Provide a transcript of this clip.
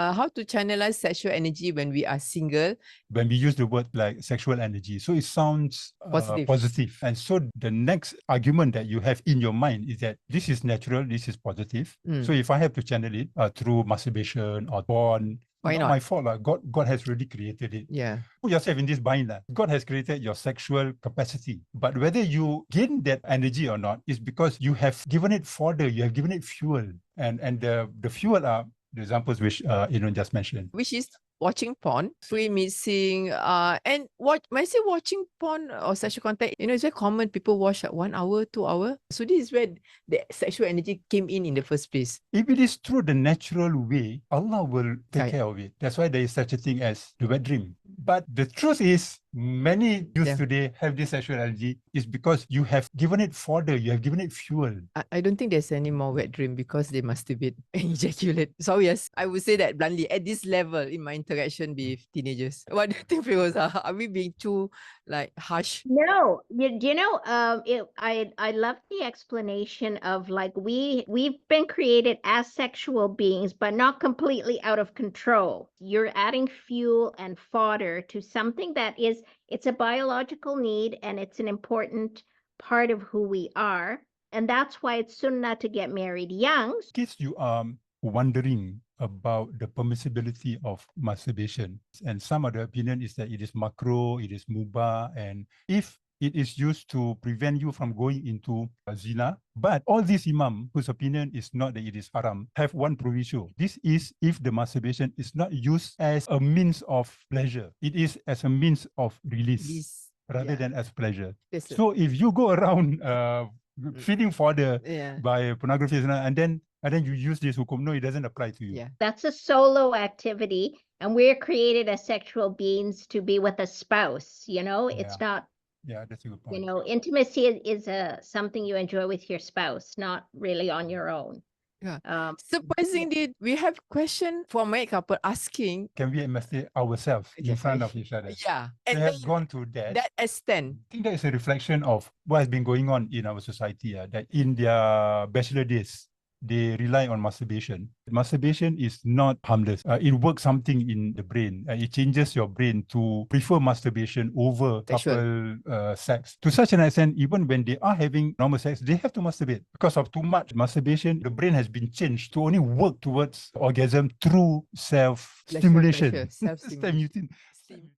How to channelize sexual energy when we are single? When we use the word like sexual energy, so it sounds positive. And so the next argument that you have in your mind is that this is natural, this is positive. So if I have to channel it through masturbation or porn, why not not? my fault. God has really created it. Yeah. Put yourself in this bind. God has created your sexual capacity. But whether you gain that energy or not is because you have given it fodder, you have given it fuel. And the fuel are the examples which Enon just mentioned. Which is watching porn, pre-mixing, and when I say watching porn or sexual content, it's very common. People watch at 1 hour, 2 hours. So this is where the sexual energy came in the first place. If it is through the natural way, Allah will take care of it. That's why there is such a thing as the wet dream. But the truth is, many youth today have this sexual energy is because you have given it fodder, you have given it fuel. I don't think there's any more wet dream because they masturbate and ejaculate. So yes, I would say that bluntly at this level in my interaction with teenagers. What do you think, Firoza? Are we being too harsh? No, I love the explanation of we've been created as sexual beings, but not completely out of control. You're adding fuel and fodder to something that it's a biological need and it's an important part of who we are. And that's why it's sunnah to get married young. In case you are wondering about the permissibility of masturbation, and some of the opinion is that it is makruh, it is mubah, and if it is used to prevent you from going into zina. But all these imam whose opinion is not that it is haram have one proviso. This is if the masturbation is not used as a means of pleasure. It is as a means of release rather than as pleasure. So if you go around feeding fodder by pornography and then you use this hukum, no, it doesn't apply to you. Yeah. That's a solo activity. And we're created as sexual beings to be with a spouse, it's not. Yeah, that's a good point. Intimacy is something you enjoy with your spouse, not really on your own. Yeah. Surprisingly, we have question from my couple asking, can we masturbate ourselves in front of each other? Yeah. And they have gone to that extent. I think that is a reflection of what has been going on in our society, that in their bachelor days, they rely on masturbation. Masturbation is not harmless. It works something in the brain. It changes your brain to prefer masturbation over couple sex. To such an extent, even when they are having normal sex, they have to masturbate. Because of too much masturbation, the brain has been changed to only work towards orgasm through self-stimulation. Self-stimulation.